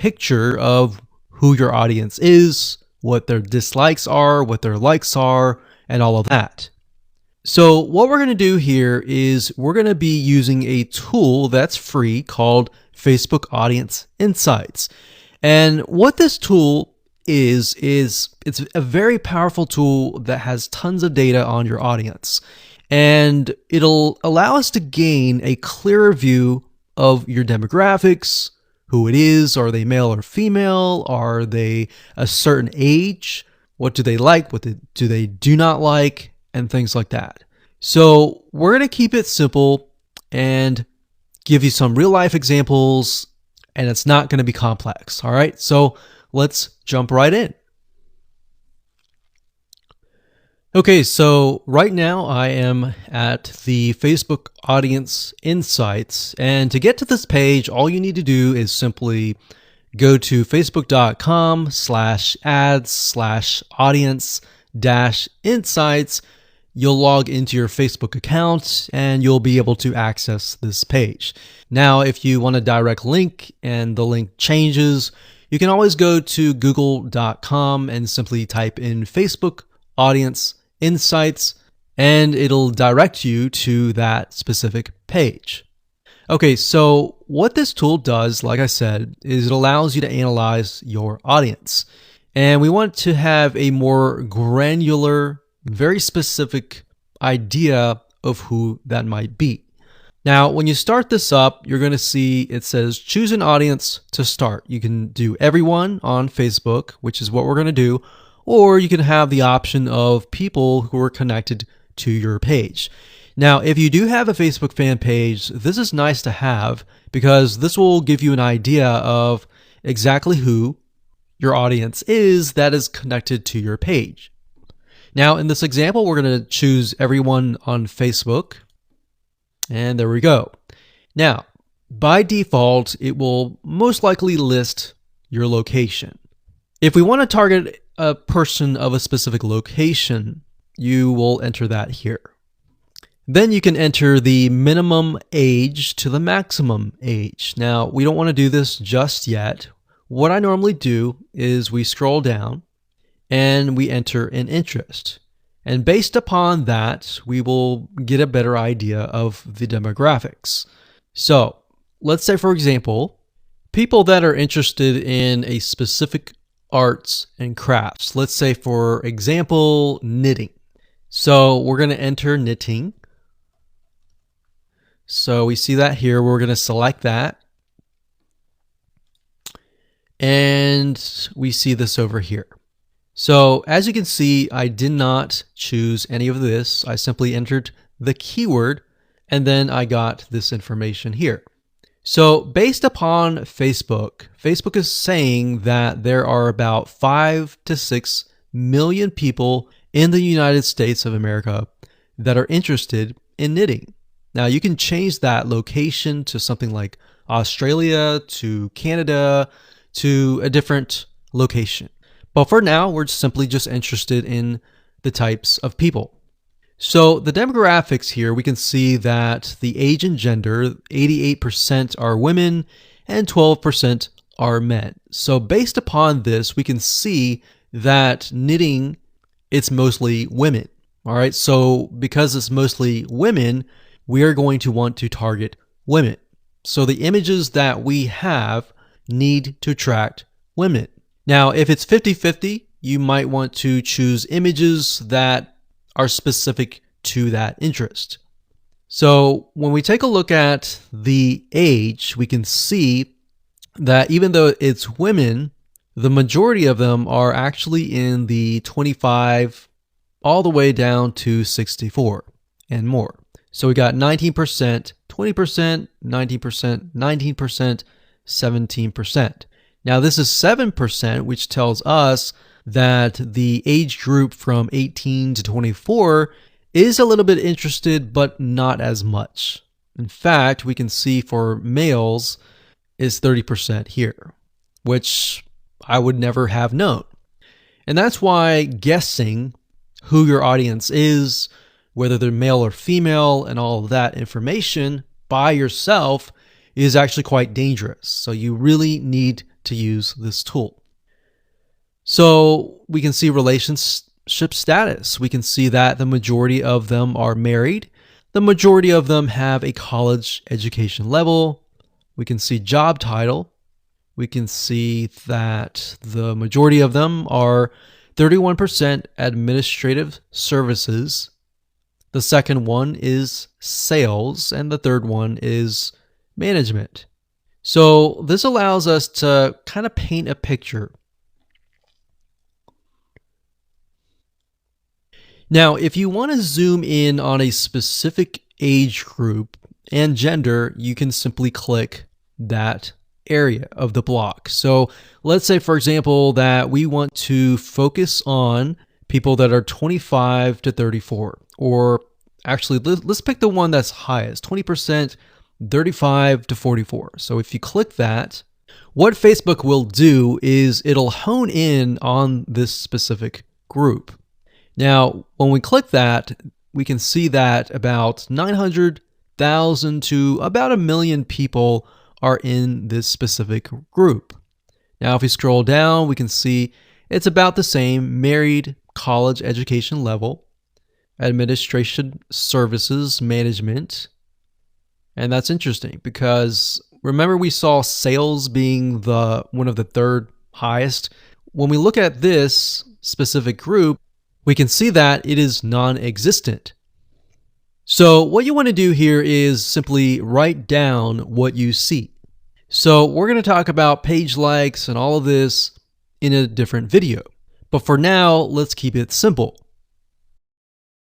picture of who your audience is, what their dislikes are, what their likes are, and all of that. So what we're going to do here is we're going to be using a tool that's free called Facebook Audience Insights. And what this tool is it's a very powerful tool that has tons of data on your audience. And it'll allow us to gain a clearer view of your demographics, who it is, are they male or female, are they a certain age, what do they like, what do they do not like, and things like that. So we're going to keep it simple and give you some real life examples, and it's not going to be complex. All right, so let's jump right in. Okay, so right now I am at the Facebook Audience Insights, and to get to this page, all you need to do is simply go to facebook.com/ads/audience-insights. You'll log into your Facebook account and you'll be able to access this page. Now, if you want a direct link and the link changes, you can always go to google.com and simply type in Facebook Audience Insights, and it'll direct you to that specific page. Okay, so what this tool does, like I said, is it allows you to analyze your audience. And we want to have a more granular, very specific idea of who that might be. Now, when you start this up, you're going to see it says choose an audience to start. You can do everyone on Facebook, which is what we're going to do, or you can have the option of people who are connected to your page. Now, if you do have a Facebook fan page, this is nice to have because this will give you an idea of exactly who your audience is that is connected to your page. Now, in this example, we're going to choose everyone on Facebook, and there we go. Now, by default, it will most likely list your location. If we want to target a person of a specific location, you will enter that here. Then you can enter the minimum age to the maximum age. Now, we don't want to do this just yet. What I normally do is we scroll down and we enter an interest. And based upon that, we will get a better idea of the demographics. So let's say, for example, people that are interested in a specific arts and crafts. Let's say, for example, knitting. So we're going to enter knitting. So we see that here. We're going to select that. And we see this over here. So as you can see, I did not choose any of this. I simply entered the keyword and then I got this information here. So based upon Facebook, Facebook is saying that there are about 5 to 6 million people in the United States of America that are interested in knitting. Now you can change that location to something like Australia, to Canada, to a different location. But for now, we're simply just interested in the types of people. So the demographics here, we can see that the age and gender, 88% are women and 12% are men. So based upon this, we can see that knitting, it's mostly women. All right. So because it's mostly women, we are going to want to target women. So the images that we have need to attract women. Now, if it's 50-50, you might want to choose images that are specific to that interest. So when we take a look at the age, we can see that even though it's women, the majority of them are actually in the 25 all the way down to 64 and more. So we got 19%, 20%, 19%, 19%, 17%. Now this is 7%, which tells us that the age group from 18 to 24 is a little bit interested, but not as much. In fact, we can see for males is 30% here, which I would never have known. And that's why guessing who your audience is, whether they're male or female, and all of that information by yourself is actually quite dangerous. So you really need to use this tool. So we can see relationship status. We can see that the majority of them are married. The majority of them have a college education level. We can see job title. We can see that the majority of them are 31% administrative services. The second one is sales, and the third one is management. So this allows us to kind of paint a picture. Now, if you want to zoom in on a specific age group and gender, you can simply click that area of the block. So let's say, for example, that we want to focus on people that are 25 to 34, or actually let's pick the one that's highest, 20%, 35 to 44. So if you click that, what Facebook will do is it'll hone in on this specific group. Now, when we click that, we can see that about 900,000 to about 1 million people are in this specific group. Now, if we scroll down, we can see it's about the same: married, college education level, administration services, management. And that's interesting because remember we saw sales being one of the third highest. When we look at this specific group, we can see that it is non-existent. So what you want to do here is simply write down what you see. So we're going to talk about page likes and all of this in a different video. But for now, let's keep it simple.